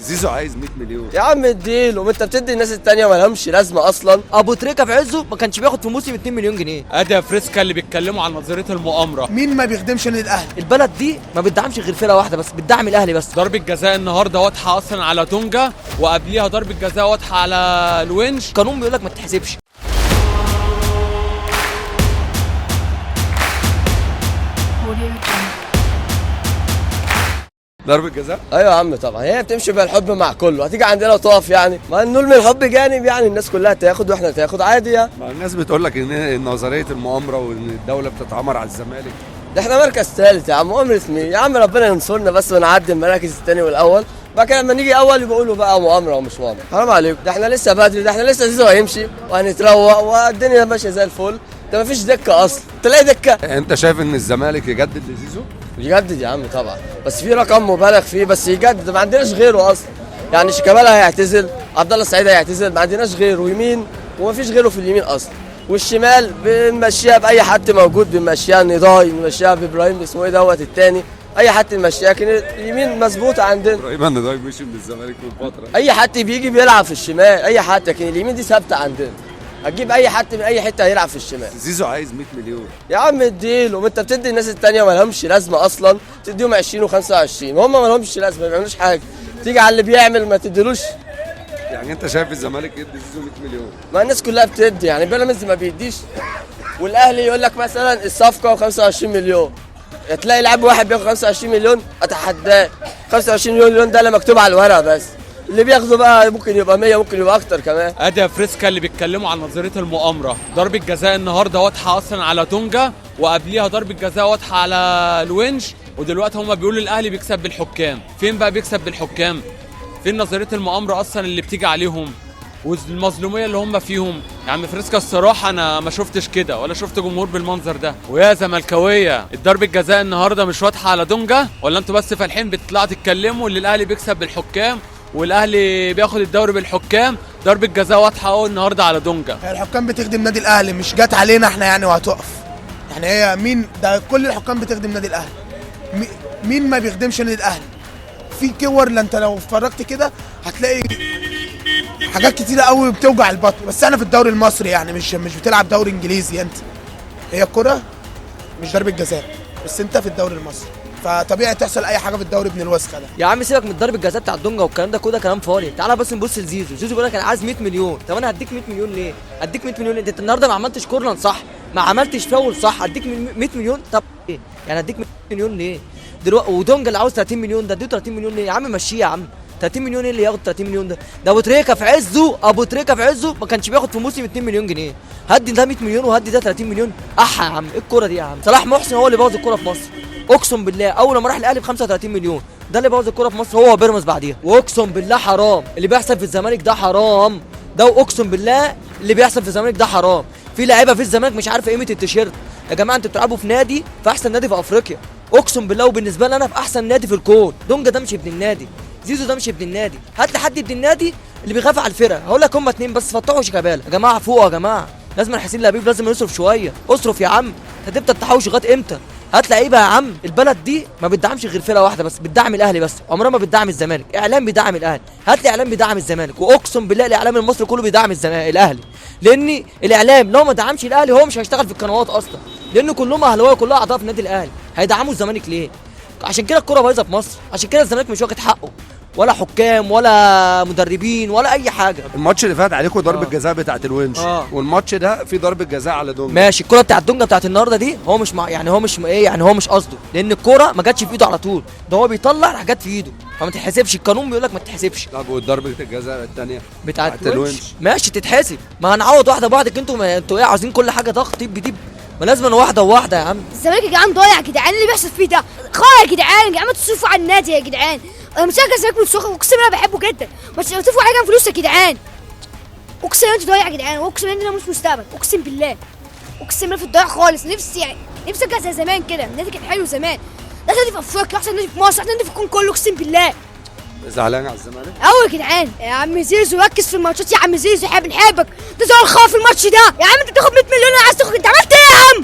زيزو عايز 100 مليون يا عم اديله، ما انت بتدي الناس التانية ما لهمش لازمه اصلا. ابو تريكه في عزه ما كانش بياخد في موسم 2 مليون جنيه. ادي يا فريسكا اللي بيتكلموا عن نظريه المؤامره. مين ما بيخدمش نادي الاهلي؟ البلد دي ما بتدعمش غير فرقه واحده بس، بتدعم الاهلي بس. ضربه جزاء النهارده واضحه اصلا على دونجا، وقبليها ضربه جزاء واضحه على الونش. القانون بيقول لك ما تتحسبش. ضربة جزاء. ايوه يا عم طبعا، هي بتمشي بالحب مع كله. هتيجي عندنا وتقف يعني؟ ما نقول من الحب جانب يعني، الناس كلها تاخد واحنا تاخد عادي يعني. ما الناس بتقول لك ان نظريه المؤامره وان الدوله بتتعمر على الزمالك. ده احنا مركز ثالث يا عم، مؤامرة مين؟ يا عم ربنا ينصرنا بس ونعدي المراكز الثاني والاول، بعد كده لما نيجي اول يقولوا بقى مؤامره ومش مؤامره. حرام عليكم، ده احنا لسه بدري، ده احنا لسه زيزو هيمشي وهنتروق والدنيا ماشيه زي الفل. ده مفيش دكه اصلا، تلاقي دكه. انت شايف ان الزمالك يجدد لزيزو؟ يجدد يا عم طبعا، بس في رقم مبالغ فيه، بس يجدد. ما عندناش غيره اصلا يعني. شيكابالا هيعتزل، عبد الله السعيد هيعتزل، ما عندناش غيره يمين، ومفيش غيره في اليمين اصلا. والشمال بنمشيها باي حد موجود، بنمشيها نضاي، بنمشيها بابراهيم اسمه ايه دوت الثاني، اي حد نمشيها. لكن اليمين مظبوطه عندنا. ابراهيم النضاي مشي من الزمالك من فتره. اي حد بيجي بيلعب في الشمال، اي حد، لكن اليمين دي ثابته عندنا. هتجيب اي حد من اي حته هيلعب في الشمال. زيزو عايز 100 مليون يا عم اديله، ما انت بتدي الناس التانية ما لهمش لازمه اصلا، تديهم 20 و25 هم ما لهمش لازمه، ما بيعملوش حاجه. تيجي على اللي بيعمل ما تديلوش. يعني انت شايف الزمالك يدي زيزو 100 مليون؟ ما الناس كلها بتدي يعني، بيراميدز ما بيديش. والاهلي يقول لك مثلا الصفقه 25 مليون، تلاقي لاعب واحد بياخد 25 مليون، اتحداه. 25 مليون ده اللي مكتوب على الورق بس، اللي بياخده بقى ممكن يبقى 100، ممكن يبقى اكتر كمان. ادي يا فريسكا اللي بيتكلموا عن نظريه المؤامره. ضربه جزاء النهارده واضحه اصلا على دونجا، وقبليها ضربه جزاء واضحه على الونش. ودلوقتي هم بيقولوا الاهلي بيكسب بالحكام. فين بقى بيكسب بالحكام؟ فين نظريه المؤامره اصلا اللي بتيجي عليهم والمظلوميه اللي هم فيهم؟ يا عم فريسكا الصراحه انا ما شفتش كده، ولا شفت جمهور بالمنظر ده. ويا زملكاويه، الضربه الجزاء النهارده مش واضحه على دونجا، ولا انتوا بس فالحين بتطلعوا تتكلموا اللي الاهلي بيكسب بالحكام والاهلي بياخد الدوري بالحكام؟ ضربه جزاء واضحه اهو النهارده على دونجا. هي الحكام بتخدم نادي الاهلي، مش جت علينا احنا يعني وهتقف. يعني هي مين ده؟ كل الحكام بتخدم نادي الاهلي. مين ما بيخدمش نادي الاهلي؟ في كور، لا انت لو اتفرجت كده هتلاقي حاجات كتيره قوي بتوجع البطن. بس احنا في الدوري المصري يعني، مش بتلعب دوري انجليزي انت. هي الكره مش ضربه جزاء، بس انت في الدوري المصري، فطبيعي تحصل اي حاجه في الدوري ابن الوسخه ده. يا عم سيبك من ضرب الجزاء بتاع الدونجا والكلام ده، كله كلام فاضي. تعالى بس نبص لزيزو. زيزو بيقول لك انا عايز 100 مليون. طب انا هديك 100 مليون ليه؟ اديك 100 مليون انت النهارده ما عملتش كورنر صح، ما عملتش فاول صح، اديك 100 مليون. طب ايه يعني اديك 100 مليون ليه دلوقتي؟ ودونجا اللي عاوز 30 مليون ده اديته 30 مليون ليه يا عم؟ مشيه يا عم. 30 مليون ايه اللي ياخد 30 مليون ده؟ ده ابو تريكه في عزه، ابو تريكه في عزه ما كانش بياخد في موسم 2 مليون جنيه. هدي ده 100 مليون وهدي ده 30 مليون. احا يا عم، ايه الكوره دي يا عم؟ صلاح محسن هو اللي بوظ الكوره في مصر، اقسم بالله. اول ما راح الاهلي ب 35 مليون، ده اللي بوظ الكوره في مصر، هو وبيراميدز بعديها. واقسم بالله حرام اللي بيحصل في الزمالك ده، حرام ده. واقسم بالله اللي بيحصل في الزمالك ده حرام. في لعيبه في الزمالك مش عارفه قيمه التيشيرت. يا جماعه انتوا بتلعبوا في نادي، في احسن نادي في افريقيا، اقسم بالله. وبالنسبه لي انا في احسن نادي في الكون. دونجا ده مش ابن النادي، زيزو ده مش ابن النادي. هات لي حد ابن النادي اللي بيخاف على الفرقه. هقول لك هم اتنين بس، فتحوا شيكابالا. يا جماعه فوق يا جماعه، لازم حسين لبيب لازم يصرف شويه. اصرف يا عم، هتبدا التحوش لغايه امتى؟ هات لعيبه يا عم. البلد دي ما بتدعمش غير فرقه واحده بس، بتدعم الاهلي بس، عمرها ما بتدعم الزمالك. اعلام بيدعم الاهلي، هات لي اعلام بيدعم الزمالك. واقسم بالله الاعلام المصري كله بيدعم الاهلي، لان الاعلام لو ما دعمش الاهلي هو مش هيشتغل في القنوات اصلا، لان كلهم اهلاويه، كلها اعضاء في النادي الاهلي. هيدعموا الزمالك ليه؟ عشان كده الكوره بايظه في مصر، عشان كده الزمالك مش واخد حقه، ولا حكام ولا مدربين ولا اي حاجه. الماتش اللي فات عليكم ضربه جزاء بتاعت الونش، والماتش ده في ضربه جزاء على دونجا. ماشي، الكره بتاعت دونجا بتاعت النهارده دي هو مش يعني هو مش ايه يعني، هو مش قصده، لان الكره ما جاتش في ايده على طول، ده هو بيطلع راح جت في ايده، فما تتحسبش. القانون بيقول لك ما تتحسبش. طب والضربه الجزاء الثانيه بتاعت الونش ماشي تتحسب. ما هنعوض واحده بواحده. انتوا ايه عاوزين كل حاجه ضغط دب دب؟ ما لازم واحده وواحده يا عم. الزمالك يا جدعان ضايع يا جدعان، اللي بيحصل فيه ده خايف يا جدعان. يا جدعان ما تصرفوا على النادي يا جدعان. انا مشجع الزمالك من صغري، اقسم بالله بحبه جدا، بس تصرفوا حاجه من فلوس يا جدعان. اقسم بالله انتوا ضايع يا جدعان، واقسم بالله مش مستقبل، اقسم بالله. اقسم بالله في الضياع خالص. نفسي ارجع زي زمان كده، النادي كان حلو زمان. ده نادي في افريقيا، احسن نادي في مصر، احسن نادي في الكون كله، اقسم بالله. زعلان على الزمالك؟ قوي يا جدعان. يا عم زيزو ركز في الماتشات يا عم زيزو، احنا بنحبك. ده زي الخوف في الماتش ده يا عم. انت بتاخد 100 مليون، انا عايز تاخد. انت عملت ايه يا عم؟